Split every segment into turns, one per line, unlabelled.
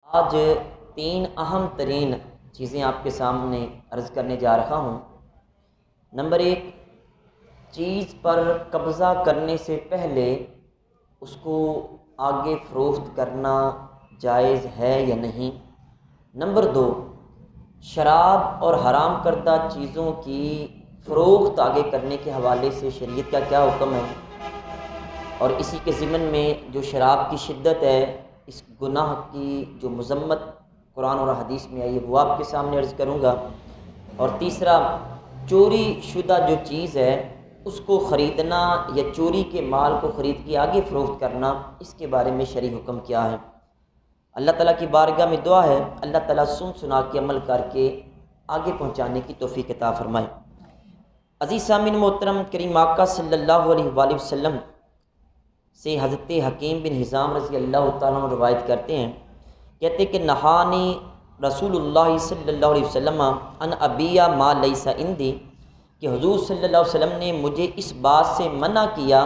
آج تین اہم ترین چیزیں آپ کے سامنے عرض کرنے جا رہا ہوں۔ نمبر ایک، چیز پر قبضہ کرنے سے پہلے اس کو آگے فروخت کرنا جائز ہے یا نہیں۔ نمبر دو، شراب اور حرام کردہ چیزوں کی فروخت آگے کرنے کے حوالے سے شریعت کا کیا حکم ہے، اور اسی کے ضمن میں جو شراب کی شدت ہے، اس گناہ کی جو مذمت قرآن اور حدیث میں آئی ہے وہ آپ کے سامنے عرض کروں گا۔ اور تیسرا، چوری شدہ جو چیز ہے اس کو خریدنا یا چوری کے مال کو خرید کے آگے فروخت کرنا، اس کے بارے میں شرعی حکم کیا ہے۔ اللہ تعالیٰ کی بارگاہ میں دعا ہے اللہ تعالیٰ سن سنا کے عمل کر کے آگے پہنچانے کی توفیق عطا فرمائے۔ عزیز سامعین محترم، کریم آقا صلی اللہ علیہ وآلہ وسلم سے حضرت حکیم بن حزام رضی اللہ تعالیٰ عنہ روایت کرتے ہیں، کہتے کہ نہانی رسول اللہ صلی اللہ علیہ وسلم ان ابیہ ما لیس عندی، کہ حضور صلی اللہ علیہ وسلم نے مجھے اس بات سے منع کیا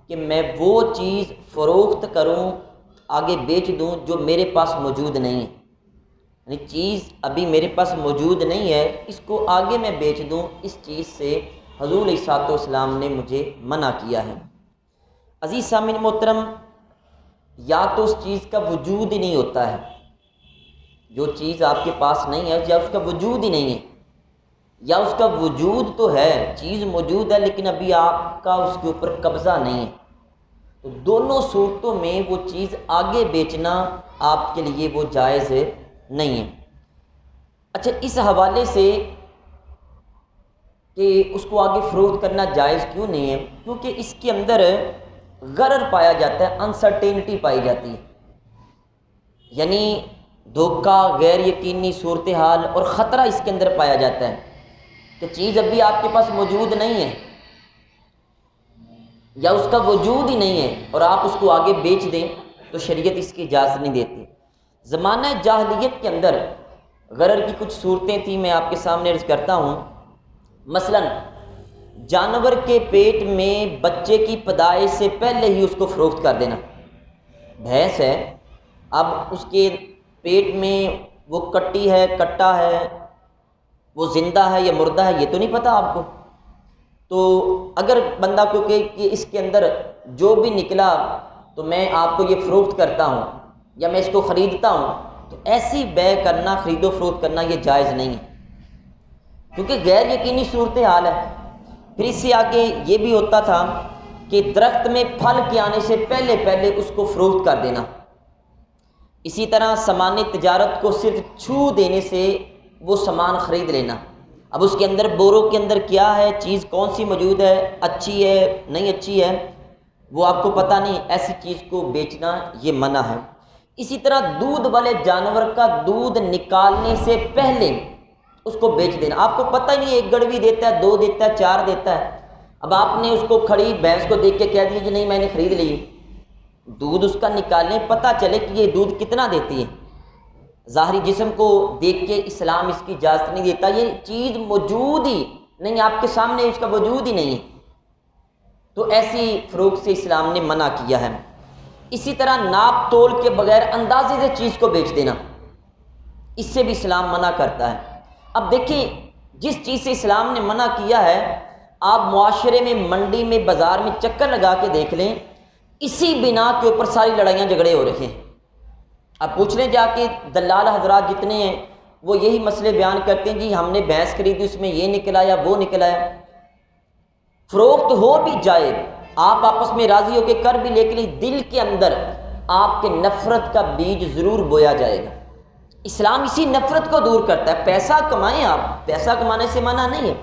کہ میں وہ چیز فروخت کروں، آگے بیچ دوں جو میرے پاس موجود نہیں ہے، یعنی چیز ابھی میرے پاس موجود نہیں ہے، اس کو آگے میں بیچ دوں، اس چیز سے حضور علیہ الصلوۃ والسلام نے مجھے منع کیا ہے۔ عزیز سامعین محترم، یا تو اس چیز کا وجود ہی نہیں ہوتا ہے، جو چیز آپ کے پاس نہیں ہے یا اس کا وجود ہی نہیں ہے، یا اس کا وجود تو ہے، چیز موجود ہے لیکن ابھی آپ کا اس کے اوپر قبضہ نہیں ہے، تو دونوں صورتوں میں وہ چیز آگے بیچنا آپ کے لیے وہ جائز نہیں ہے۔ اچھا، اس حوالے سے کہ اس کو آگے فروخت کرنا جائز کیوں نہیں ہے، کیونکہ اس کے اندر غرر پایا جاتا ہے، انسرٹینٹی پائی جاتی ہے، یعنی دھوکہ، غیر یقینی صورتحال اور خطرہ اس کے اندر پایا جاتا ہے کہ چیز ابھی آپ کے پاس موجود نہیں ہے یا اس کا وجود ہی نہیں ہے اور آپ اس کو آگے بیچ دیں تو شریعت اس کی اجازت نہیں دیتی۔ زمانہ جاہلیت کے اندر غرر کی کچھ صورتیں تھیں، میں آپ کے سامنے عرض کرتا ہوں۔ مثلاً جانور کے پیٹ میں بچے کی پیدائش سے پہلے ہی اس کو فروخت کر دینا۔ بھینس ہے، اب اس کے پیٹ میں وہ کٹی ہے، کٹا ہے، وہ زندہ ہے یا مردہ ہے، یہ تو نہیں پتہ آپ کو، تو اگر بندہ کو کہ اس کے اندر جو بھی نکلا تو میں آپ کو یہ فروخت کرتا ہوں یا میں اس کو خریدتا ہوں، تو ایسی بے کرنا، خرید و فروخت کرنا یہ جائز نہیں ہے، کیونکہ غیر یقینی صورتحال ہے۔ پھر اس سے آگے یہ بھی ہوتا تھا کہ درخت میں پھل کے آنے سے پہلے اس کو فروخت کر دینا۔ اسی طرح سامان تجارت کو صرف چھو دینے سے وہ سامان خرید لینا۔ اب اس کے اندر بوروں کے اندر کیا ہے، چیز کون سی موجود ہے، اچھی ہے نہیں اچھی ہے، وہ آپ کو پتہ نہیں، ایسی چیز کو بیچنا یہ منع ہے۔ اسی طرح دودھ والے جانور کا دودھ نکالنے سے پہلے اس کو بیچ دینا۔ آپ کو پتہ نہیں ایک گڑوی دیتا ہے، 2 دیتا ہے، 4 دیتا ہے، اب آپ نے اس کو کھڑی بھینس کو دیکھ کے کہہ دیا کہ نہیں میں نے خرید لی، دودھ اس کا نکالنے پتہ چلے کہ یہ دودھ کتنا دیتی ہے، ظاہری جسم کو دیکھ کے اسلام اس کی اجازت نہیں دیتا، یہ چیز موجود ہی نہیں آپ کے سامنے، اس کا وجود ہی نہیں ہے، تو ایسی فروخت سے اسلام نے منع کیا ہے۔ اسی طرح ناپ تول کے بغیر اندازے سے چیز کو بیچ دینا، اس سے بھی اسلام منع کرتا ہے۔ اب دیکھیں، جس چیز سے اسلام نے منع کیا ہے، آپ معاشرے میں، منڈی میں، بازار میں چکر لگا کے دیکھ لیں، اسی بنا کے اوپر ساری لڑائیاں جھگڑے ہو رہے ہیں۔ اب پوچھ لیں جا کے دلال حضرات جتنے ہیں، وہ یہی مسئلے بیان کرتے ہیں، جی ہم نے بھینس خریدی اس میں یہ نکل آیا وہ نکل آیا۔ فروخت ہو بھی جائے، آپ آپس میں راضی ہو کے کر بھی، لیکن دل کے اندر آپ کے نفرت کا بیج ضرور بویا جائے گا۔ اسلام اسی نفرت کو دور کرتا ہے۔ پیسہ کمائیں، آپ پیسہ کمانے سے منع نہیں ہے،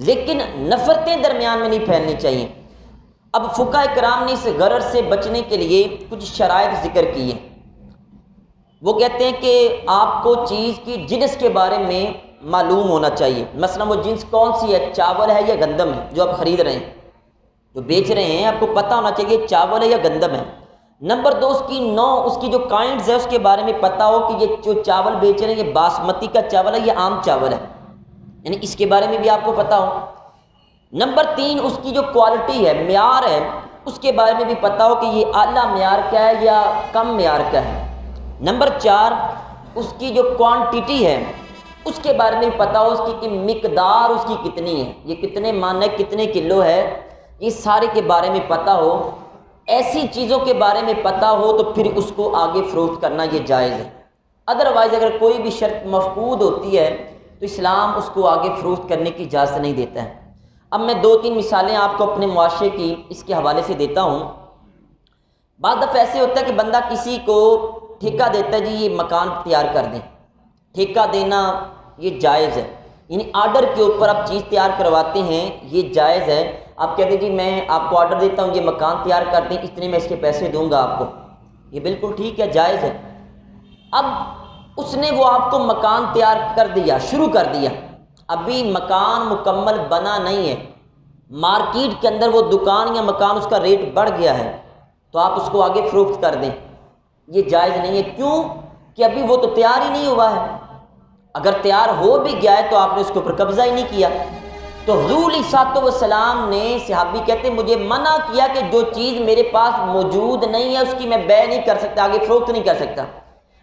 لیکن نفرتیں درمیان میں نہیں پھیلنی چاہیے۔ اب فقہاء کرام نے اس غرر سے بچنے کے لیے کچھ شرائط ذکر کی ہیں۔ وہ کہتے ہیں کہ آپ کو چیز کی جنس کے بارے میں معلوم ہونا چاہیے، مثلا وہ جنس کون سی ہے، چاول ہے یا گندم ہے، جو آپ خرید رہے ہیں، جو بیچ رہے ہیں، آپ کو پتہ ہونا چاہیے چاول ہے یا گندم ہے۔ نمبر 2، اس کی نوع، اس کی جو کائنڈز ہے اس کے بارے میں پتہ ہو کہ یہ جو چاول بیچ رہے ہیں یہ باسمتی کا چاول ہے یا عام چاول ہے، یعنی اس کے بارے میں بھی آپ کو پتہ ہو۔ نمبر 3، اس کی جو کوالٹی ہے، معیار ہے، اس کے بارے میں بھی پتہ ہو کہ یہ اعلیٰ معیار کا ہے یا کم معیار کا ہے۔ نمبر 4، اس کی جو کوانٹٹی ہے اس کے بارے میں پتہ ہو، اس کی مقدار اس کی کتنی ہے، یہ کتنے من ہے، کتنے کلو ہے، یہ سارے کے بارے میں پتہ ہو۔ ایسی چیزوں کے بارے میں پتہ ہو تو پھر اس کو آگے فروخت کرنا یہ جائز ہے۔ ادروائز اگر کوئی بھی شرط مفقود ہوتی ہے تو اسلام اس کو آگے فروخت کرنے کی اجازت نہیں دیتا ہے۔ اب میں 2-3 مثالیں آپ کو اپنے معاشرے کی اس کے حوالے سے دیتا ہوں۔ بعض دفعہ ایسے ہوتا ہے کہ بندہ کسی کو ٹھیکہ دیتا ہے، جی یہ مکان تیار کر دیں، ٹھیکہ دینا یہ جائز ہے، یعنی آرڈر کے اوپر آپ چیز تیار کرواتے ہیں، یہ جائز ہے۔ آپ کہتے ہیں جی میں آپ کو آرڈر دیتا ہوں، یہ مکان تیار کر دیں، اتنے میں اس کے پیسے دوں گا آپ کو، یہ بالکل ٹھیک ہے، جائز ہے۔ اب اس نے وہ آپ کو مکان تیار کر دیا، شروع کر دیا، ابھی مکان مکمل بنا نہیں ہے، مارکیٹ کے اندر وہ دکان یا مکان اس کا ریٹ بڑھ گیا ہے، تو آپ اس کو آگے فروخت کر دیں، یہ جائز نہیں ہے۔ کیوں کہ ابھی وہ تو تیار ہی نہیں ہوا ہے، اگر تیار ہو بھی گیا ہے تو آپ نے اس کے اوپر قبضہ ہی نہیں کیا۔ تو حضور علیہ الصلوۃ والسلام نے، صحابی کہتے ہیں مجھے منع کیا کہ جو چیز میرے پاس موجود نہیں ہے اس کی میں بیع نہیں کر سکتا، آگے فروخت نہیں کر سکتا،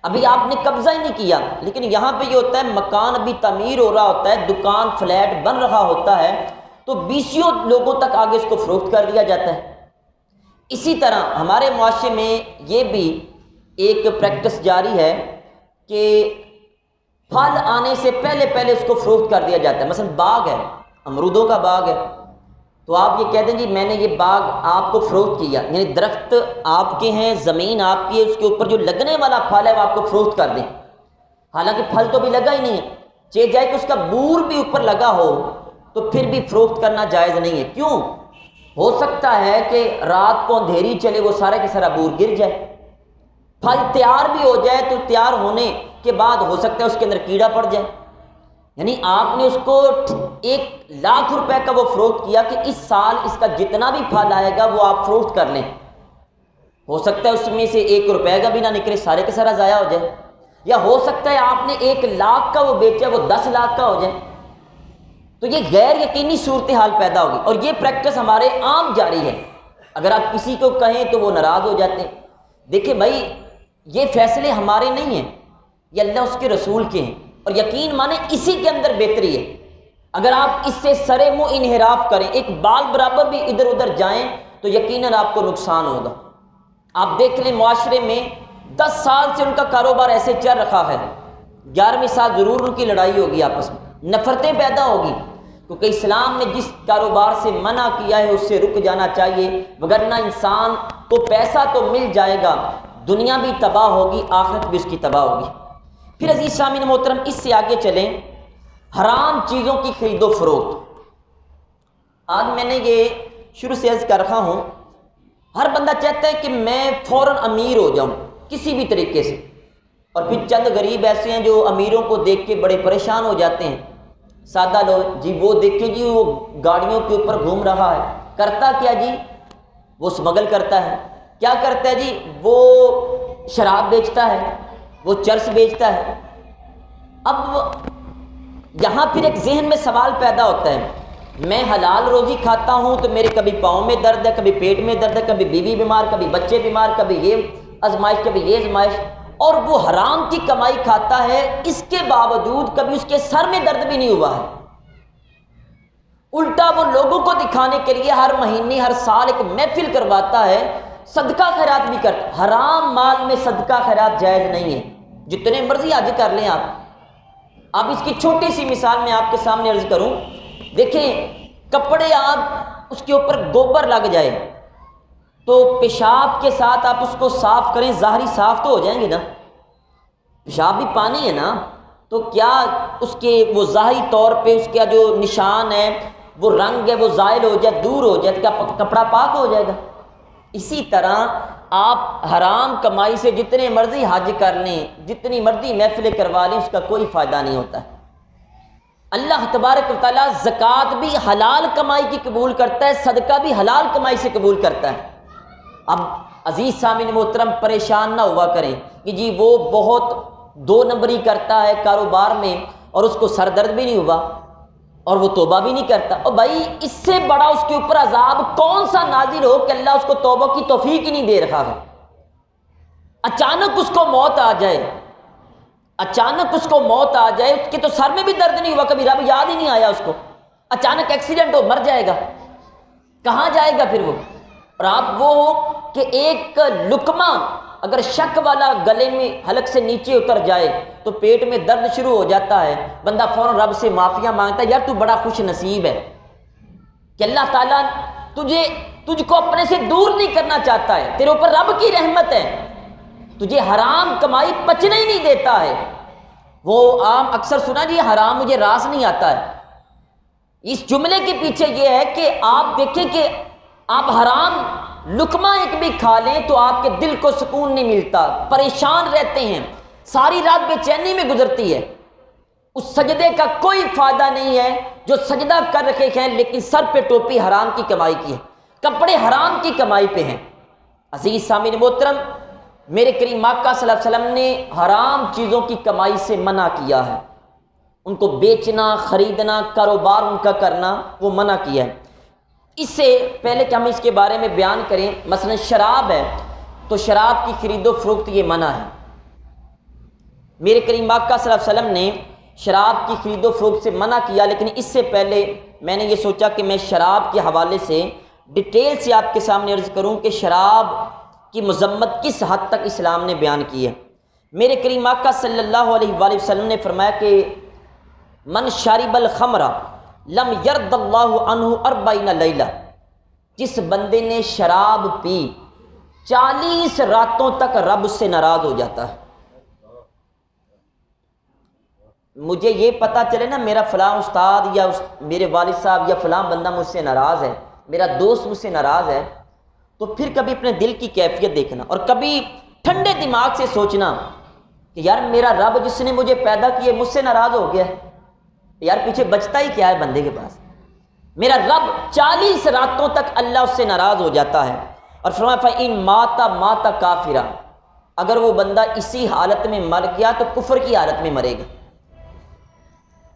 ابھی آپ نے قبضہ ہی نہیں کیا۔ لیکن یہاں پہ یہ ہوتا ہے مکان ابھی تعمیر ہو رہا ہوتا ہے، دکان فلیٹ بن رہا ہوتا ہے، تو بیسیوں لوگوں تک آگے اس کو فروخت کر دیا جاتا ہے۔ اسی طرح ہمارے معاشرے میں یہ بھی ایک پریکٹس جاری ہے کہ پھل آنے سے پہلے پہلے اس کو فروخت کر دیا جاتا ہے۔ مثلا باغ ہے، امرودوں کا باغ ہے، تو آپ یہ کہہ دیں جی میں نے یہ باغ آپ کو فروخت کیا، یعنی درخت آپ کے ہیں، زمین آپ کی ہے، اس کے اوپر جو لگنے والا پھل ہے وہ آپ کو فروخت کر دیں، حالانکہ پھل تو بھی لگا ہی نہیں ہے، چاہے جائے کہ اس کا بور بھی اوپر لگا ہو تو پھر بھی فروخت کرنا جائز نہیں ہے۔ کیوں؟ ہو سکتا ہے کہ رات کو اندھیری چلے، وہ سارا کے سارا بور گر جائے، پھل تیار بھی ہو جائے تو تیار ہونے کے بعد ہو سکتا ہے اس کے اندر کیڑا پڑ جائے، یعنی آپ نے اس کو 1,00,000 روپے کا وہ فروخت کیا کہ اس سال اس کا جتنا بھی پھل آئے گا وہ آپ فروخت کر لیں، ہو سکتا ہے اس میں سے 1 روپے کا بھی نہ نکلے، سارے کے سارا ضائع ہو جائے، یا ہو سکتا ہے آپ نے 1,00,000 کا وہ بیچا وہ 10,00,000 کا ہو جائے، تو یہ غیر یقینی صورتحال پیدا ہوگی، اور یہ پریکٹس ہمارے عام جاری ہے۔ اگر آپ کسی کو کہیں تو وہ ناراض ہو جاتے ہیں۔ دیکھیں بھائی، یہ فیصلے ہمارے نہیں ہیں، یہ اللہ اس کے رسول کے ہیں، اور یقین مانیں اسی کے اندر بہتری ہے۔ اگر آپ اس سے سرے منہ انحراف کریں، ایک بال برابر بھی ادھر ادھر جائیں تو یقیناً آپ کو نقصان ہوگا۔ آپ دیکھ لیں معاشرے میں 10 سال سے ان کا کاروبار ایسے چل رہا ہے، 11ویں سال ضرور ان کی لڑائی ہوگی، آپس میں نفرتیں پیدا ہوگی، کیونکہ اسلام نے جس کاروبار سے منع کیا ہے اس سے رک جانا چاہیے، وگرنہ انسان کو پیسہ تو مل جائے گا، دنیا بھی تباہ ہوگی، آخرت بھی اس کی تباہ ہوگی۔ پھر عزیز سامعین محترم، اس سے آگے چلیں، حرام چیزوں کی خرید و فروخت۔ آج میں نے یہ شروع سے عرض کر رہا ہوں، ہر بندہ چاہتا ہے کہ میں فوراً امیر ہو جاؤں کسی بھی طریقے سے، اور پھر چند غریب ایسے ہیں جو امیروں کو دیکھ کے بڑے پریشان ہو جاتے ہیں، سادہ لوگ، جی وہ دیکھیں جی وہ گاڑیوں کے اوپر گھوم رہا ہے، کرتا کیا جی؟ وہ اسمگل کرتا ہے، کیا کرتا ہے جی؟ وہ شراب بیچتا ہے، وہ چرس بیچتا ہے۔ اب یہاں پھر ایک ذہن میں سوال پیدا ہوتا ہے، میں حلال روزی کھاتا ہوں تو میرے کبھی پاؤں میں درد ہے، کبھی پیٹ میں درد ہے، کبھی بیوی بیمار، کبھی بچے بیمار، کبھی یہ آزمائش، کبھی یہ آزمائش، اور وہ حرام کی کمائی کھاتا ہے، اس کے باوجود کبھی اس کے سر میں درد بھی نہیں ہوا ہے۔ الٹا وہ لوگوں کو دکھانے کے لیے ہر مہینے ہر سال ایک محفل کرواتا ہے، صدقہ خیرات بھی کرتا ہے۔ حرام مال میں صدقہ خیرات جائز نہیں ہے، جتنے مرضی حج کر لیں آپ۔ اب اس کی چھوٹی سی مثال میں آپ کے سامنے عرض کروں، دیکھیں کپڑے آپ اس کے اوپر گوبر لگ جائے تو پیشاب کے ساتھ آپ اس کو صاف کریں، ظاہری صاف تو ہو جائیں گے نا، پیشاب بھی پانی ہے نا، تو کیا اس کے وہ ظاہری طور پہ اس کا جو نشان ہے، وہ رنگ ہے، وہ زائل ہو جائے، دور ہو جائے، کیا کپڑا پاک ہو جائے گا؟ اسی طرح آپ حرام کمائی سے جتنے مرضی حج کر لیں، جتنی مرضی محفلیں کروا لیں، اس کا کوئی فائدہ نہیں ہوتا ہے۔ اللہ تبارک و تعالیٰ زکوٰۃ بھی حلال کمائی کی قبول کرتا ہے، صدقہ بھی حلال کمائی سے قبول کرتا ہے۔ اب عزیز سامعین محترم پریشان نہ ہوا کریں کہ جی وہ بہت 2 نمبری کرتا ہے کاروبار میں اور اس کو سر درد بھی نہیں ہوا اور وہ توبہ بھی نہیں کرتا، اور بھائی اس سے بڑا اس کے اوپر عذاب کون سا نازل ہو کہ اللہ اس کو توبہ کی توفیق ہی نہیں دے رہا ہے۔ اچانک اس کو موت آ جائے، اچانک اس کو موت آ جائے، اس کے تو سر میں بھی درد نہیں ہوا کبھی، رب یاد ہی نہیں آیا اس کو، اچانک ایکسیڈنٹ ہو مر جائے گا، کہاں جائے گا پھر وہ؟ اور آپ وہ ہو کہ ایک لقمہ اگر شک والا گلے میں حلق سے نیچے اتر جائے تو پیٹ میں درد شروع ہو جاتا ہے، بندہ فوراً رب سے معافیاں مانگتا ہے، یار تو بڑا خوش نصیب ہے کہ اللہ تعالیٰ تجھ کو اپنے سے دور نہیں کرنا چاہتا ہے، تیرے اوپر رب کی رحمت ہے، تجھے حرام کمائی پچنے ہی نہیں دیتا ہے۔ وہ عام اکثر سنا جی حرام مجھے راس نہیں آتا ہے، اس جملے کے پیچھے یہ ہے کہ آپ دیکھیں کہ آپ حرام لقمہ ایک بھی کھا لیں تو آپ کے دل کو سکون نہیں ملتا، پریشان رہتے ہیں، ساری رات بے چینی میں گزرتی ہے، اس سجدے کا کوئی فائدہ نہیں ہے جو سجدہ کر رکھے ہیں لیکن سر پہ ٹوپی حرام کی کمائی کی ہے، کپڑے حرام کی کمائی پہ ہیں۔ عزیز سامعین محترم، میرے کریم آقا صلی اللہ علیہ وسلم نے حرام چیزوں کی کمائی سے منع کیا ہے، ان کو بیچنا، خریدنا، کاروبار ان کا کرنا وہ منع کیا ہے۔ اس سے پہلے کہ ہم اس کے بارے میں بیان کریں، مثلا شراب ہے تو شراب کی خرید و فروخت یہ منع ہے۔ میرے کریم آقا صلی اللہ علیہ وسلم نے شراب کی خرید و فروخت سے منع کیا، لیکن اس سے پہلے میں نے یہ سوچا کہ میں شراب کے حوالے سے ڈیٹیل سے آپ کے سامنے عرض کروں کہ شراب کی مذمت کس حد تک اسلام نے بیان کی ہے۔ میرے کریم آقا صلی اللہ علیہ وآلہ وسلم نے فرمایا کہ من شارب الخمر لم یرد اللہ عنہ 40 لیلہ، جس بندے نے شراب پی 40 راتوں تک رب سے ناراض ہو جاتا ہے۔ مجھے یہ پتہ چلے نا میرا فلاں استاد یا میرے والد صاحب یا فلاں بندہ مجھ سے ناراض ہے، میرا دوست مجھ سے ناراض ہے، تو پھر کبھی اپنے دل کی کیفیت دیکھنا اور کبھی ٹھنڈے دماغ سے سوچنا کہ یار میرا رب جس نے مجھے پیدا کیا مجھ سے ناراض ہو گیا ہے، یار پیچھے بچتا ہی کیا ہے بندے کے پاس؟ میرا رب 40 راتوں تک اللہ اس سے ناراض ہو جاتا ہے۔ اور فرمایا فَإِن مَاتَ کافرا، اگر وہ بندہ اسی حالت میں مر گیا تو کفر کی حالت میں مرے گا۔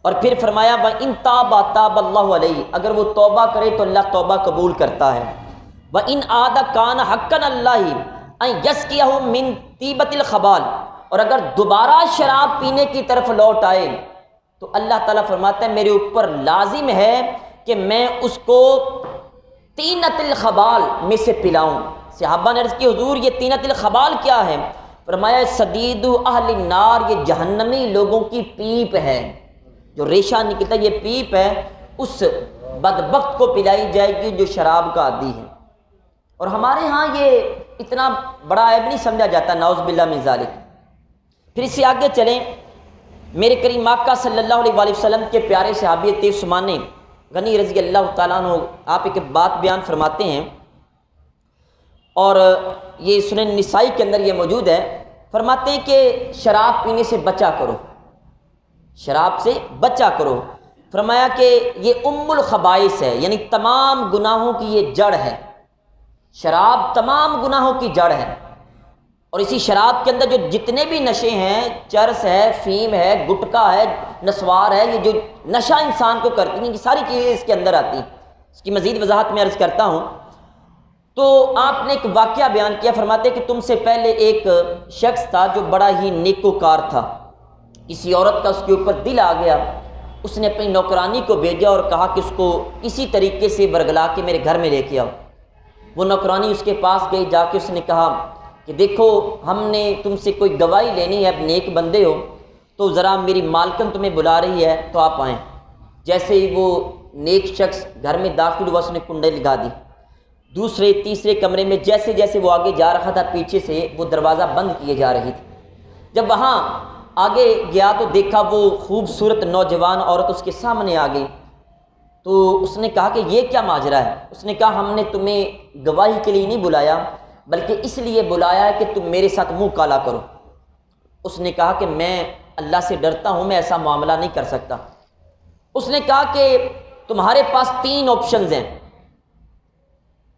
اور پھر فرمایا وَإِن تَابَ تَابَ اللَّهُ عَلَيْهِ، اگر وہ توبہ کرے تو اللہ توبہ قبول کرتا ہے۔ وَإِنْ عَادَ كَانَ حَقًّا اللَّهِ أَن يَسْقِيَهُ مِن طِيبَةِ الْخَبَالِ، اور اگر دوبارہ شراب پینے کی طرف لوٹ آئے تو اللہ تعالیٰ فرماتا ہے میرے اوپر لازم ہے کہ میں اس کو طینۃ الخبال میں سے پلاؤں۔ صحابہ نے عرض کی حضور یہ طینۃ الخبال کیا ہے؟ فرمایا صدید اہل النار، یہ جہنمی لوگوں کی پیپ ہے، جو ریشہ نکلتا ہے یہ پیپ ہے، اس بدبخت کو پلائی جائے گی جو شراب کا عادی ہے۔ اور ہمارے ہاں یہ اتنا بڑا عیب نہیں سمجھا جاتا، نعوذ باللہ من ذالک۔ پھر اس سے آگے چلیں، میرے کریم آقا صلی اللہ علیہ وآلہ وسلم کے پیارے صحابی تیز عثمان غنی رضی اللہ تعالیٰ عنہ آپ ایک بات بیان فرماتے ہیں، اور یہ سنن نسائی کے اندر یہ موجود ہے، فرماتے ہیں کہ شراب پینے سے بچا کرو، شراب سے بچا کرو۔ فرمایا کہ یہ ام الخبائث ہے، یعنی تمام گناہوں کی یہ جڑ ہے، شراب تمام گناہوں کی جڑ ہے۔ اور اسی شراب کے اندر جو جتنے بھی نشے ہیں، چرس ہے، فیم ہے، گٹکا ہے، نسوار ہے، یہ جو نشہ انسان کو کرتی ہیں یہ ساری چیزیں اس کے اندر آتی ہیں۔ اس کی مزید وضاحت میں عرض کرتا ہوں تو آپ نے ایک واقعہ بیان کیا، فرماتے کہ تم سے پہلے ایک شخص تھا جو بڑا ہی نیکوکار تھا، کسی عورت کا اس کے اوپر دل آ گیا، اس نے اپنی نوکرانی کو بھیجا اور کہا کہ اس کو اسی طریقے سے ورگلا کے میرے گھر میں لے کے آؤ۔ وہ نوکرانی اس کے پاس گئی، جا کے اس نے کہا کہ دیکھو ہم نے تم سے کوئی گواہی لینی ہے، اب نیک بندے ہو تو ذرا میری مالکن تمہیں بلا رہی ہے تو آپ آئیں۔ جیسے ہی وہ نیک شخص گھر میں داخل ہوا اس نے کنڈے لگا دی، دوسرے تیسرے کمرے میں جیسے جیسے وہ آگے جا رہا تھا پیچھے سے وہ دروازہ بند کیے جا رہی تھی۔ جب وہاں آگے گیا تو دیکھا وہ خوبصورت نوجوان عورت اس کے سامنے آ گئی، تو اس نے کہا کہ یہ کیا ماجرا ہے؟ اس نے کہا ہم نے تمہیں گواہی کے لیے نہیں بلایا بلکہ اس لیے بلایا ہے کہ تم میرے ساتھ منہ کالا کرو۔ اس نے کہا کہ میں اللہ سے ڈرتا ہوں، میں ایسا معاملہ نہیں کر سکتا۔ اس نے کہا کہ تمہارے پاس 3 آپشنز ہیں،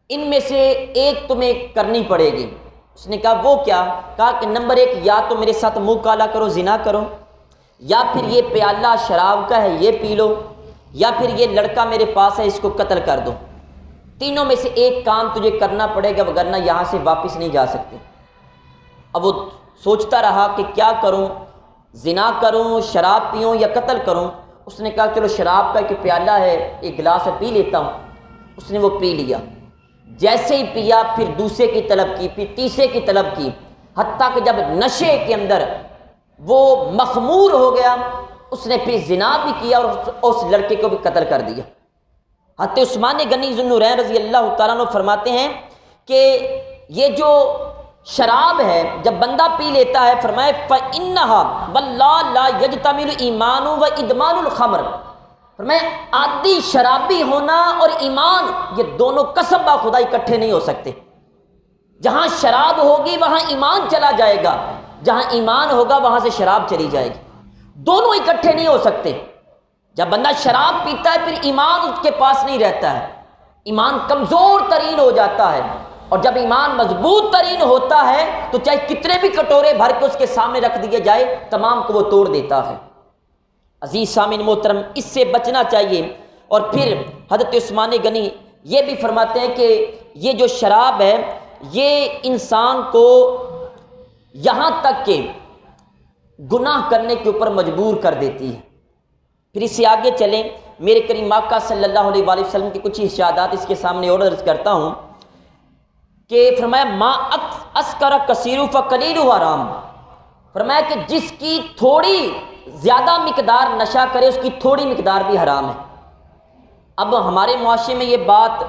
ان میں سے ایک تمہیں کرنی پڑے گی۔ اس نے کہا وہ کیا؟ کہا کہ نمبر 1 یا تو میرے ساتھ منہ کالا کرو، زنا کرو، یا پھر یہ پیالہ شراب کا ہے یہ پی لو، یا پھر یہ لڑکا میرے پاس ہے اس کو قتل کر دو۔ تینوں میں سے ایک کام تجھے کرنا پڑے گا ورنہ یہاں سے واپس نہیں جا سکتے۔ اب وہ سوچتا رہا کہ کیا کروں، زنا کروں، شراب پیوں یا قتل کروں۔ اس نے کہا چلو شراب کا ایک پیالہ ہے، ایک گلاس ہے، پی لیتا ہوں۔ اس نے وہ پی لیا۔ جیسے ہی پیا پھر دوسرے کی طلب کی، پھر تیسرے کی طلب کی، حتیٰ کہ جب نشے کے اندر وہ مخمور ہو گیا، اس نے پھر زنا بھی کیا اور اس لڑکے کو بھی قتل کر دیا۔ حضرت عثمان غنی ذو النورین رضی اللہ تعالیٰ عنہ فرماتے ہیں کہ یہ جو شراب ہے جب بندہ پی لیتا ہے، فرمائے فَإِنَّهَا وَاللَّهِ لَا يَجْتَمِعُ الْإِيمَانُ وَإِدْمَانُ الْخَمْرِ، فرمائے عادی شرابی ہونا اور ایمان یہ دونوں قسم با خدا اکٹھے نہیں ہو سکتے۔ جہاں شراب ہوگی وہاں ایمان چلا جائے گا، جہاں ایمان ہوگا وہاں سے شراب چلی جائے گی، دونوں اکٹھے نہیں ہو سکتے۔ جب بندہ شراب پیتا ہے پھر ایمان اس کے پاس نہیں رہتا ہے، ایمان کمزور ترین ہو جاتا ہے، اور جب ایمان مضبوط ترین ہوتا ہے تو چاہے کتنے بھی کٹورے بھر کے اس کے سامنے رکھ دیے جائے تمام کو وہ توڑ دیتا ہے۔ عزیز سامعین محترم، اس سے بچنا چاہیے۔ اور پھر حضرت عثمان غنی یہ بھی فرماتے ہیں کہ یہ جو شراب ہے یہ انسان کو یہاں تک کہ گناہ کرنے کے اوپر مجبور کر دیتی ہے۔ پھر اس سے آگے چلیں، میرے کریم آقا صلی اللہ علیہ وآلہ وسلم کے کچھ ارشادات اس کے سامنے اور عرض کرتا ہوں کہ فرمایا ما اسکر کثیر فقلیل حرام، فرمایا کہ جس کی تھوڑی زیادہ مقدار نشہ کرے اس کی تھوڑی مقدار بھی حرام ہے۔ اب ہمارے معاشرے میں یہ بات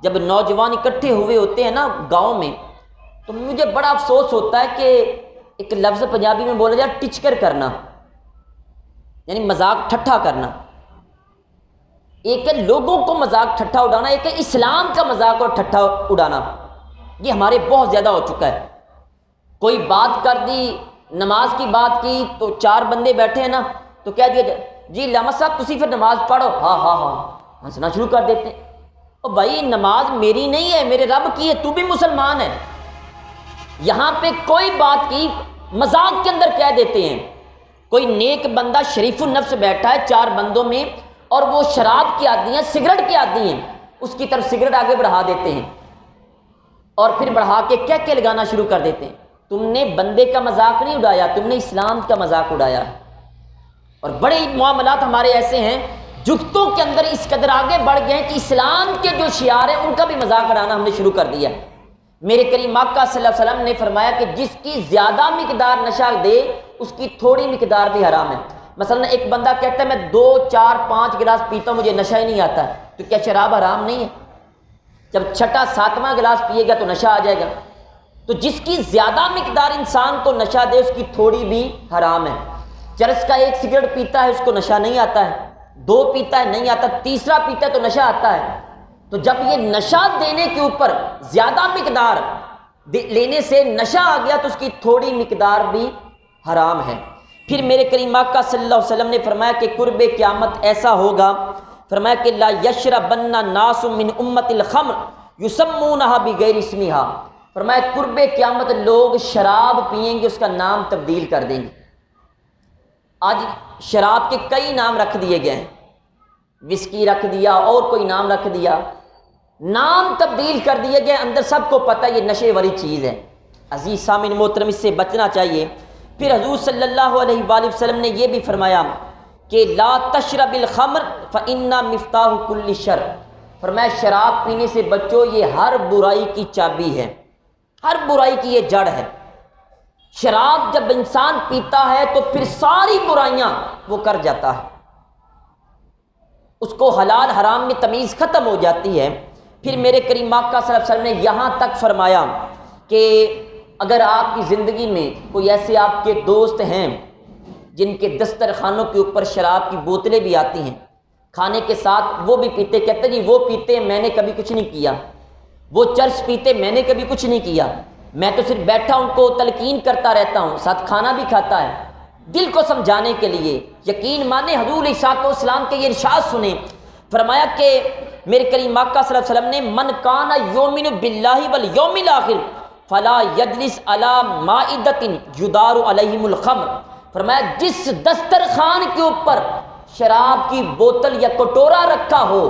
جب نوجوان اکٹھے ہوئے ہوتے ہیں نا گاؤں میں، تو مجھے بڑا افسوس ہوتا ہے کہ ایک لفظ پنجابی میں بولا جائے ٹچکر کرنا، یعنی مذاق ٹھٹھا کرنا۔ ایک ہے لوگوں کو مذاق ٹھٹھا اڑانا، ایک ہے اسلام کا مذاق اور ٹھٹھا اڑانا۔ یہ ہمارے بہت زیادہ ہو چکا ہے۔ کوئی بات کر دی، نماز کی بات کی تو چار بندے بیٹھے ہیں نا تو کہہ دیا جی علامہ صاحب تسی پھر نماز پڑھو، ہاں ہاں ہاں، ہنسنا شروع کر دیتے ہیں۔ اور بھائی نماز میری نہیں ہے، میرے رب کی ہے، تو بھی مسلمان ہے۔ یہاں پہ کوئی بات کی مذاق کے اندر کہہ دیتے ہیں۔ کوئی نیک بندہ شریف النفس بیٹھا ہے چار بندوں میں اور وہ شراب کی عادی ہیں، سگریٹ کی عادی ہیں، اس کی طرف سگریٹ آگے بڑھا دیتے ہیں اور پھر بڑھا کے کہہ کے لگانا شروع کر دیتے ہیں۔ تم نے بندے کا مذاق نہیں اڑایا، تم نے اسلام کا مذاق اڑایا ہے۔ اور بڑے معاملات ہمارے ایسے ہیں جگتوں کے اندر اس قدر آگے بڑھ گئے ہیں کہ اسلام کے جو شعار ہیں ان کا بھی مذاق اڑانا ہم نے شروع کر دیا ہے۔ میرے کریم آقا صلی اللہ علیہ وسلم نے فرمایا کہ جس کی زیادہ مقدار نشہ دے اس کی تھوڑی مقدار بھی حرام ہے۔ مثلا ایک بندہ کہتا ہے میں 2 4 5 گلاس پیتا ہوں مجھے نشہ ہی نہیں آتا ہے، تو کیا شراب حرام نہیں ہے؟ جب 6واں 7واں گلاس پیے گا تو نشہ آ جائے گا۔ تو جس کی زیادہ مقدار انسان کو نشہ دے اس کی تھوڑی بھی حرام ہے۔ چرس کا ایک سگریٹ پیتا ہے اس کو نشہ نہیں آتا ہے، 2 پیتا ہے نہیں آتا، تیسرا پیتا ہے تو نشہ آتا ہے۔ تو جب یہ نشہ دینے کے اوپر زیادہ مقدار لینے سے نشہ آ گیا تو اس کی تھوڑی مقدار بھی حرام ہے۔ پھر میرے کریم آقا صلی اللہ علیہ وسلم نے فرمایا کہ قرب قیامت ایسا ہوگا، فرمایا کہ لا یشربن الناس من امت الخمر یسمونها بغیر اسمها، فرمایا قرب قیامت لوگ شراب پئیں گے اس کا نام تبدیل کر دیں گے۔ آج شراب کے کئی نام رکھ دیے گئے ہیں، وسکی رکھ دیا اور کوئی نام رکھ دیا، نام تبدیل کر دیے گئے، اندر سب کو پتہ یہ نشے والی چیز ہے۔ عزیز سامعین محترم اس سے بچنا چاہیے۔ پھر حضور صلی اللہ علیہ وآلہ وسلم نے یہ بھی فرمایا کہ لا تشرب الخمر فإن مفتاح کل شر، فرمایا شراب پینے سے بچو یہ ہر برائی کی چابی ہے، ہر برائی کی یہ جڑ ہے۔ شراب جب انسان پیتا ہے تو پھر ساری برائیاں وہ کر جاتا ہے، اس کو حلال حرام میں تمیز ختم ہو جاتی ہے۔ پھر میرے کریم آقا صلی اللہ علیہ وسلم نے یہاں تک فرمایا کہ اگر آپ کی زندگی میں کوئی ایسے آپ کے دوست ہیں جن کے دسترخوانوں کے اوپر شراب کی بوتلیں بھی آتی ہیں، کھانے کے ساتھ وہ بھی پیتے، کہتے جی وہ پیتے میں نے کبھی کچھ نہیں کیا، وہ چرس پیتے میں نے کبھی کچھ نہیں کیا، میں تو صرف بیٹھا ان کو تلقین کرتا رہتا ہوں، ساتھ کھانا بھی کھاتا ہے، دل کو سمجھانے کے لیے۔ یقین مانے حضور علیہ الصلوۃ والسلام کے یہ ارشاد سنیں، فرمایا کہ میرے کریم آقا صلی اللہ علیہ وسلم نے من کان یؤمن باللہ والیوم الاخر فلا یجلس علی مائدۃ یدار علیہم الخمر، فرمایا جس دسترخوان کے اوپر شراب کی بوتل یا کٹورا رکھا ہو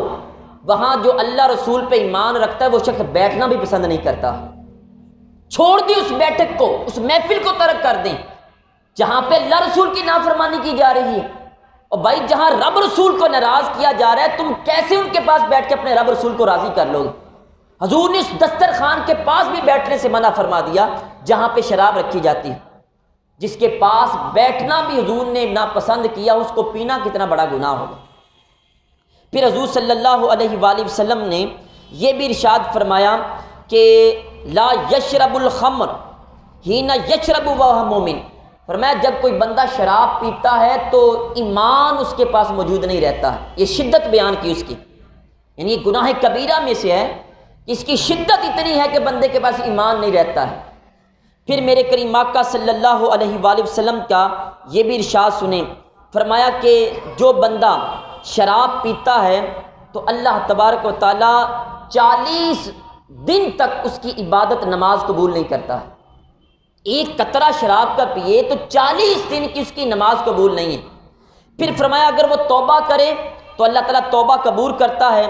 وہاں جو اللہ رسول پہ ایمان رکھتا ہے وہ شخص بیٹھنا بھی پسند نہیں کرتا۔ چھوڑ دی اس بیٹھک کو، اس محفل کو ترک کر دیں جہاں پہ اللہ رسول کی نافرمانی کی جا رہی ہے۔ اور بھائی جہاں رب رسول کو ناراض کیا جا رہا ہے، تم کیسے ان کے پاس بیٹھ کے اپنے رب رسول کو راضی کر لو گے؟ حضور نے اس دسترخوان کے پاس بھی بیٹھنے سے منع فرما دیا جہاں پہ شراب رکھی جاتی ہے۔ جس کے پاس بیٹھنا بھی حضور نے ناپسند کیا، اس کو پینا کتنا بڑا گناہ ہوگا۔ پھر حضور صلی اللہ علیہ وآلہ وسلم نے یہ بھی ارشاد فرمایا کہ لا یشرب الخمر حین یشرب وہو مومن، فرمایا جب کوئی بندہ شراب پیتا ہے تو ایمان اس کے پاس موجود نہیں رہتا ہے۔ یہ شدت بیان کی اس کی، یعنی یہ گناہ کبیرہ میں سے ہے، اس کی شدت اتنی ہے کہ بندے کے پاس ایمان نہیں رہتا ہے۔ پھر میرے کریم آقا صلی اللہ علیہ وآلہ وسلم کا یہ بھی ارشاد سنیں، فرمایا کہ جو بندہ شراب پیتا ہے تو اللہ تبارک و تعالیٰ 40 دن تک اس کی عبادت نماز قبول نہیں کرتا ہے۔ ایک قطرہ شراب کا پیے تو 40 دن کی اس کی نماز قبول نہیں ہے۔ پھر فرمایا اگر وہ توبہ کرے تو اللہ تعالیٰ توبہ قبول کرتا ہے،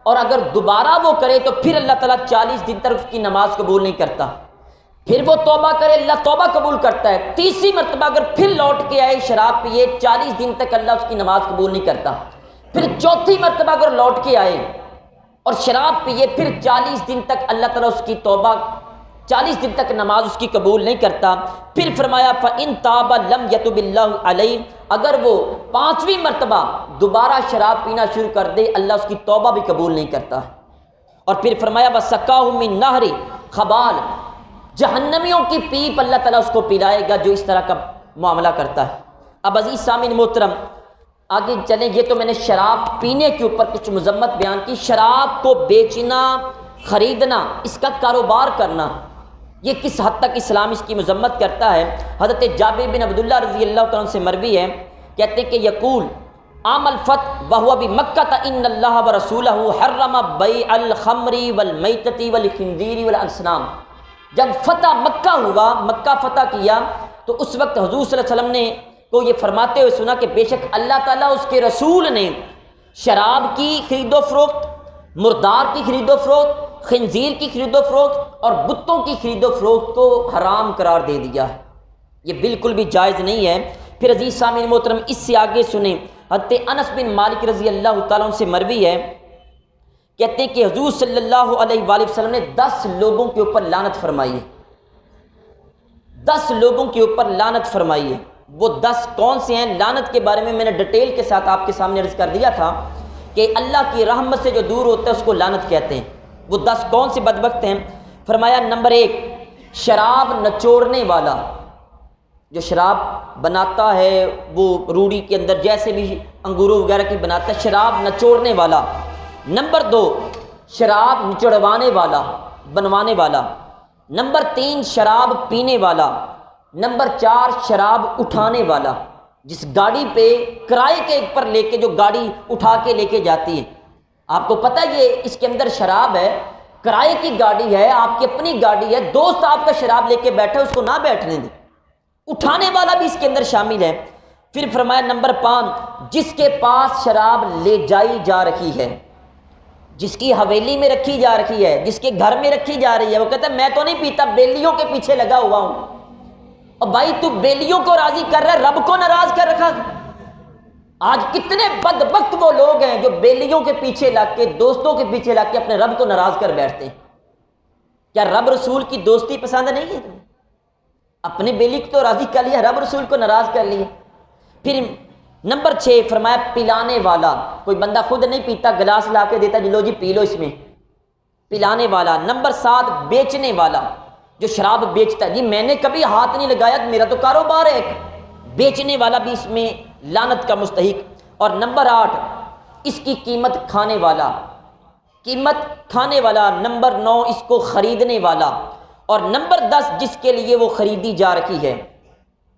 اور اگر دوبارہ وہ کرے تو پھر اللہ تعالیٰ 40 دن تک اس کی نماز قبول نہیں کرتا۔ پھر وہ توبہ کرے، اللہ توبہ قبول کرتا ہے، تیسری مرتبہ اگر پھر لوٹ کے آئے شراب پیے 40 دن تک اللہ اس کی نماز قبول نہیں کرتا۔ پھر چوتھی مرتبہ اگر لوٹ کے آئے اور شراب پیے پھر 40 دن تک اللہ تعالیٰ اس کی توبہ 40 دن تک نماز اس کی قبول نہیں کرتا۔ پھر فرمایا فَإِن تَابَ لَمْ يَتُبِ اللَّهُ عَلَيْهِ، اگر وہ 5ویں مرتبہ دوبارہ شراب پینا شروع کر دے اللہ اس کی توبہ بھی قبول نہیں کرتا۔ اور پھر فرمایا وَسَقَاهُ مِن نَهْرِ خَبَالٍ، جہنمیوں کی پیپ اللہ تعالیٰ اس کو پلائے گا جو اس طرح کا معاملہ کرتا ہے۔ اب عزیز سامعین محترم آگے چلیں، یہ تو میں نے شراب پینے کے اوپر کچھ مذمت بیان کی۔ شراب کو بیچنا، خریدنا، اس کا کاروبار کرنا، یہ کس حد تک اسلام اس کی مذمت کرتا ہے۔ حضرت جابر بن عبداللہ رضی اللہ تعالیٰ عنہ سے مروی ہے، کہتے ہیں کہ یقول عام الفتح وہو بمکہ ان اللہ ورسولہ حرم بیع الخمر والمیتۃ والخنزیر والاصنام، جب فتح مکہ ہوا، مکہ فتح کیا تو اس وقت حضور صلی اللہ علیہ وسلم نے کو یہ فرماتے ہوئے سنا کہ بے شک اللہ تعالیٰ اس کے رسول نے شراب کی خرید و فروخت، مردار کی خرید و فروخت، خنزیر کی خرید و فروخت اور بتوں کی خرید و فروخت کو حرام قرار دے دیا ہے۔ یہ بالکل بھی جائز نہیں ہے۔ پھر عزیز سامعین محترم اس سے آگے سنیں، حضرت انس بن مالک رضی اللہ تعالیٰ عنہ سے مروی ہے، کہتے ہیں کہ حضور صلی اللہ علیہ وآلہ وسلم نے 10 لوگوں کے اوپر لعنت فرمائی ہے، 10 لوگوں کے اوپر لعنت فرمائی ہے۔ وہ 10 کون سے ہیں؟ لعنت کے بارے میں میں نے ڈیٹیل کے ساتھ آپ کے سامنے عرض کر دیا تھا کہ اللہ کی رحمت سے جو دور ہوتا ہے اس کو لعنت کہتے ہیں۔ وہ 10 کون سے بدبخت ہیں؟ فرمایا نمبر 1 شراب نچوڑنے والا، جو شراب بناتا ہے وہ روڑی کے اندر جیسے بھی انگوروں وغیرہ کی بناتا ہے، شراب نچوڑنے والا۔ نمبر 2 شراب نچڑوانے والا، بنوانے والا۔ نمبر 3 شراب پینے والا۔ نمبر 4 شراب اٹھانے والا، جس گاڑی پہ کرائے کے پر لے کے جو گاڑی اٹھا کے لے کے جاتی ہے، آپ کو پتہ یہ اس کے اندر شراب ہے، کرائے کی گاڑی ہے، آپ کی اپنی گاڑی ہے، دوست آپ کا شراب لے کے بیٹھا اس کو نہ بیٹھنے دیں، اٹھانے والا بھی اس کے اندر شامل ہے۔ پھر فرمایا نمبر 5 جس کے پاس شراب لے جائی جا رہی ہے، جس کی حویلی میں رکھی جا رہی ہے، جس کے گھر میں رکھی جا رہی ہے، وہ کہتا ہے میں تو نہیں پیتا، بیلیوں کے پیچھے لگا ہوا ہوں۔ اور بھائی تو بیلیوں کو راضی کر رہا ہے، رب کو ناراض کر رکھا۔ آج کتنے بدبخت وہ لوگ ہیں جو بیلیوں کے پیچھے لگ کے، دوستوں کے پیچھے لگ کے اپنے رب کو ناراض کر بیٹھتے ہیں۔ کیا رب رسول کی دوستی پسند نہیں ہے تمہیں؟ اپنے بیلی کو تو راضی کر لیا، رب رسول کو ناراض کر لیا۔ پھر نمبر 6 فرمایا پلانے والا، کوئی بندہ خود نہیں پیتا، گلاس لا کے دیتا جی لو جی پی لو اس میں، پلانے والا۔ نمبر 7 بیچنے والا، جو شراب بیچتا ہے، جی میں نے کبھی ہاتھ نہیں لگایا، میرا تو کاروبار ہے ایک، بیچنے والا بھی اس میں لعنت کا مستحق۔ اور نمبر 8 اس کی قیمت کھانے والا، قیمت کھانے والا۔ نمبر 9 اس کو خریدنے والا۔ اور نمبر 10 جس کے لیے وہ خریدی جا رہی ہے،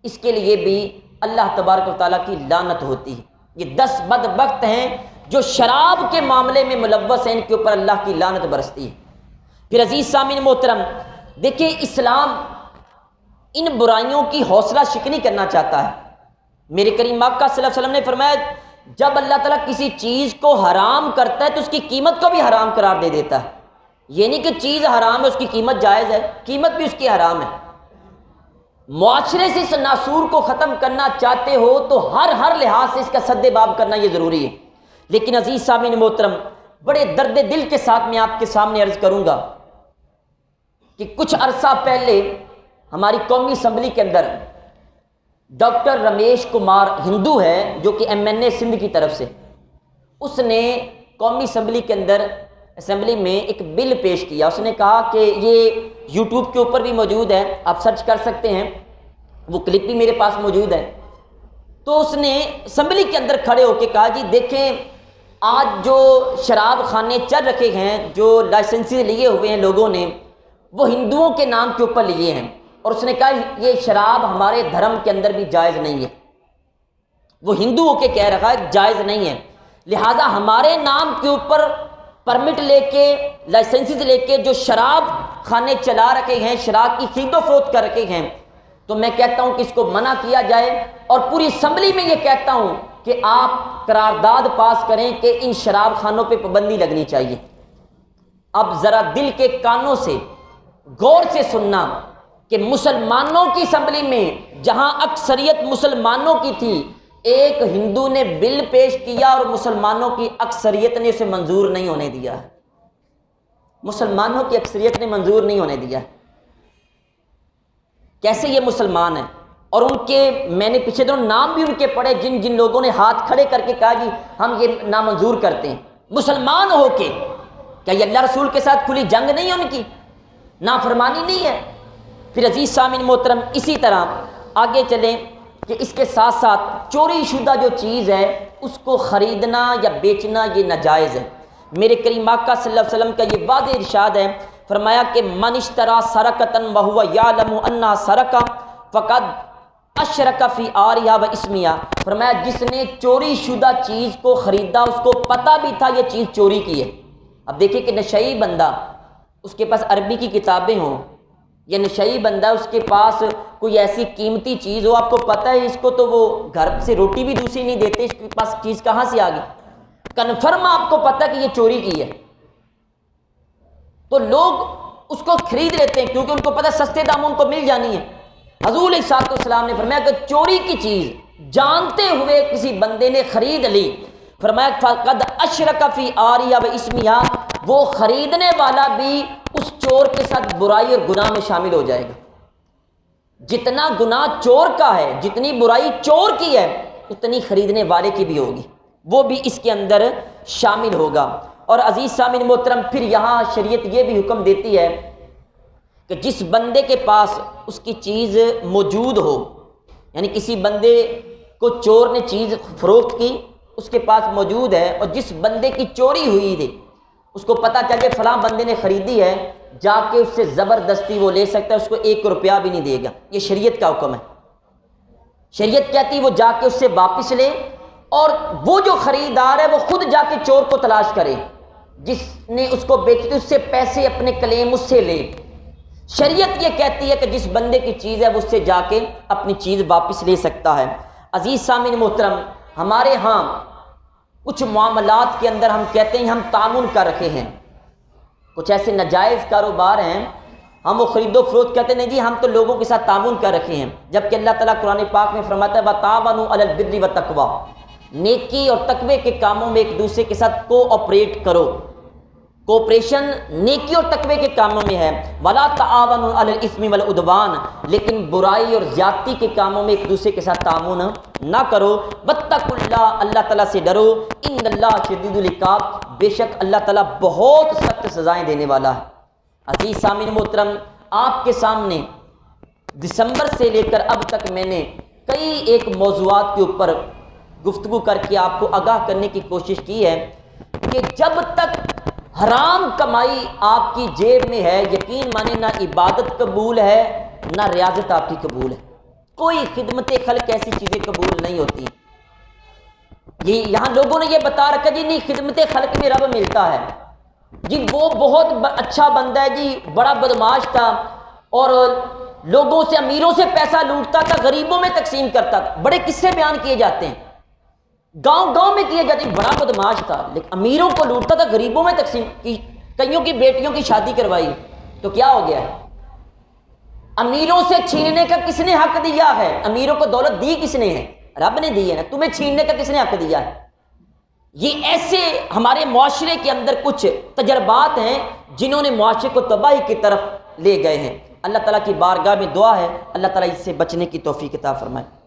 اس کے لیے بھی اللہ تبارک و تعالیٰ کی لعنت ہوتی ہے۔ یہ 10 بدبخت ہیں جو شراب کے معاملے میں ملوث ہیں، ان کے اوپر اللہ کی لعنت برستی ہے۔ پھر عزیز سامعین محترم دیکھیں، اسلام ان برائیوں کی حوصلہ شکنی کرنا چاہتا ہے۔ میرے کریم آقا صلی اللہ علیہ وسلم نے فرمایا جب اللہ تعالیٰ کسی چیز کو حرام کرتا ہے تو اس کی قیمت کو بھی حرام قرار دے دیتا ہے۔ یہ نہیں کہ چیز حرام ہے اس کی قیمت جائز ہے، قیمت بھی اس کی حرام ہے۔ معاشرے سے اس ناسور کو ختم کرنا چاہتے ہو تو ہر لحاظ سے اس کا سد باب کرنا یہ ضروری ہے۔ لیکن عزیز سامعین محترم، بڑے درد دل کے ساتھ میں آپ کے سامنے عرض کروں گا کہ کچھ عرصہ پہلے ہماری قومی اسمبلی کے اندر ڈاکٹر رمیش کمار ہندو ہے جو کہ MNA سندھ کی طرف سے، اس نے قومی اسمبلی کے اندر اسمبلی میں ایک بل پیش کیا۔ اس نے کہا کہ یہ یوٹیوب کے اوپر بھی موجود ہے، آپ سرچ کر سکتے ہیں، وہ کلپ بھی میرے پاس موجود ہے۔ تو اس نے اسمبلی کے اندر کھڑے ہو کے کہا جی دیکھیں آج جو شراب خانے چل رکھے ہیں، جو لائسنسی لیے ہوئے ہیں لوگوں نے، وہ ہندوؤں کے نام کے اوپر لیے ہیں، اور اس نے کہا یہ شراب ہمارے دھرم کے اندر بھی جائز نہیں ہے، وہ ہندو ہو کے کہہ رہا ہے جائز نہیں ہے، لہٰذا ہمارے نام کے اوپر پرمٹ لے کے لائسنسز لے کے جو شراب خانے چلا رکھے ہیں، شراب کی خرید و فروخت کر رکھے ہیں، تو میں کہتا ہوں کہ اس کو منع کیا جائے، اور پوری اسمبلی میں یہ کہتا ہوں کہ آپ قرارداد پاس کریں کہ ان شراب خانوں پہ پابندی لگنی چاہیے۔ اب ذرا دل کے کانوں سے غور سے سننا کہ مسلمانوں کی اسمبلی میں جہاں اکثریت مسلمانوں کی تھی، ایک ہندو نے بل پیش کیا اور مسلمانوں کی اکثریت نے اسے منظور نہیں ہونے دیا ہے، مسلمانوں کی اکثریت نے منظور نہیں ہونے دیا ہے۔ کیسے یہ مسلمان ہیں؟ اور ان کے میں نے پچھلے دنوں نام بھی ان کے پڑھے جن جن لوگوں نے ہاتھ کھڑے کر کے کہا جی ہم یہ نامنظور کرتے ہیں، مسلمان ہو کے کیا یہ اللہ رسول کے ساتھ کھلی جنگ نہیں ہے، ان کی نافرمانی نہیں ہے؟ پھر عزیز سامعین محترم، اسی طرح آگے چلیں کہ اس کے ساتھ ساتھ چوری شدہ جو چیز ہے اس کو خریدنا یا بیچنا یہ ناجائز ہے۔ میرے کریم آقا صلی اللہ علیہ وسلم کا یہ واضح ارشاد ہے، فرمایا کہ من اشترى سرقة وهو يعلم انها سرقة فقد اشرک فی آریہا و اسمیہا، فرمایا جس نے چوری شدہ چیز کو خریدا اس کو پتہ بھی تھا یہ چیز چوری کی ہے۔ اب دیکھیں کہ نشئی بندہ اس کے پاس عربی کی کتابیں ہوں، یا نشئی بندہ اس کے پاس کوئی ایسی قیمتی چیز ہو، آپ کو پتہ ہے اس کو تو وہ گھر سے روٹی بھی دوسری نہیں دیتے، اس کے پاس چیز کہاں سے آ گئی، کنفرم آپ کو پتہ کہ یہ چوری کی ہے، تو لوگ اس کو خرید لیتے ہیں کیونکہ ان کو پتہ سستے داموں ان کو مل جانی ہے۔ حضور علیہ السلام نے فرمایا کہ چوری کی چیز جانتے ہوئے کسی بندے نے خرید لی، فرمایا فقد اشرک فی آریہ و اسمیہا، وہ خریدنے والا بھی اس چور کے ساتھ برائی اور گناہ میں شامل ہو جائے گا۔ جتنا گناہ چور کا ہے، جتنی برائی چور کی ہے، اتنی خریدنے والے کی بھی ہوگی، وہ بھی اس کے اندر شامل ہوگا۔ اور عزیز سامعین محترم، پھر یہاں شریعت یہ بھی حکم دیتی ہے کہ جس بندے کے پاس اس کی چیز موجود ہو، یعنی کسی بندے کو چور نے چیز فروخت کی، اس کے پاس موجود ہے، اور جس بندے کی چوری ہوئی تھی اس کو پتہ چل جائے فلاں بندے نے خریدی ہے، جا کے اس سے زبردستی وہ لے سکتا ہے، اس کو 1 روپیہ بھی نہیں دے گا۔ یہ شریعت کا حکم ہے۔ شریعت کہتی ہے وہ جا کے اس سے واپس لے، اور وہ جو خریدار ہے وہ خود جا کے چور کو تلاش کرے، جس نے اس کو بیچی اس سے پیسے اپنے کلیم اس سے لے۔ شریعت یہ کہتی ہے کہ جس بندے کی چیز ہے وہ اس سے جا کے اپنی چیز واپس لے سکتا ہے۔ عزیز سامعین محترم، ہمارے ہاں کچھ معاملات کے اندر ہم کہتے ہیں ہم تعاون کر رکھے ہیں، کچھ ایسے ناجائز کاروبار ہیں ہم وہ خرید و فروخت کہتے ہیں جی ہم تو لوگوں کے ساتھ تعاون کر رکھے ہیں، جبکہ اللہ تعالیٰ قرآن پاک میں فرماتا ہے وَتَعَاوَنُوا عَلَى الْبِرِّ وَالتَّقْوَىٰ، نیکی اور تقوی کے کاموں میں ایک دوسرے کے ساتھ کوآپریٹ کرو۔ کوپریشن نیکی اور تقوی کے کاموں میں ہے، وَلَا تَعَاوَنُوا عَلَى الْإِثْمِ وَالْعُدْوَانِ، لیکن برائی اور زیادتی کے کاموں میں ایک دوسرے کے ساتھ تعاون نہ کرو۔ وَاتَّقُوا اللَّهَ، اللہ تعالیٰ سے ڈرو، إِنَّ اللَّهَ شَدِيدُ الْعِقَابِ، بے شک اللہ تعالیٰ بہت سخت سزائیں دینے والا ہے۔ عزیز سامعین محترم، آپ کے سامنے دسمبر سے لے کر اب تک میں نے کئی ایک موضوعات کے اوپر گفتگو کر کے آپ کو آگاہ کرنے کی کوشش کی ہے کہ جب تک حرام کمائی آپ کی جیب میں ہے، یقین مانے نہ عبادت قبول ہے نہ ریاضت آپ کی قبول ہے، کوئی خدمت خلق ایسی چیزیں قبول نہیں ہوتی۔ یہ یہاں لوگوں نے یہ بتا رکھا جی نہیں خدمت خلق میں رب ملتا ہے، جی وہ بہت اچھا بندہ ہے، جی بڑا بدماش تھا اور لوگوں سے امیروں سے پیسہ لوٹتا تھا، غریبوں میں تقسیم کرتا تھا، بڑے قصے بیان کیے جاتے ہیں، گاؤں گاؤں میں کیے جاتے ہیں، بڑا بدماش تھا لیکن امیروں کو لوٹتا تھا، غریبوں میں تقسیم کی۔ کئیوں کی بیٹیوں کی شادی کروائی تو کیا ہو گیا ہے؟ امیروں سے چھیننے کا کس نے حق دیا ہے؟ امیروں کو دولت دی کس نے ہے؟ رب نے دی ہے نا، تمہیں چھیننے کا کس نے حق دیا ہے؟ یہ ایسے ہمارے معاشرے کے اندر کچھ تجربات ہیں جنہوں نے معاشرے کو تباہی کی طرف لے گئے ہیں۔ اللہ تعالیٰ کی بارگاہ میں دعا ہے اللہ تعالیٰ اس سے بچنے کی توفیق عطا فرمائے۔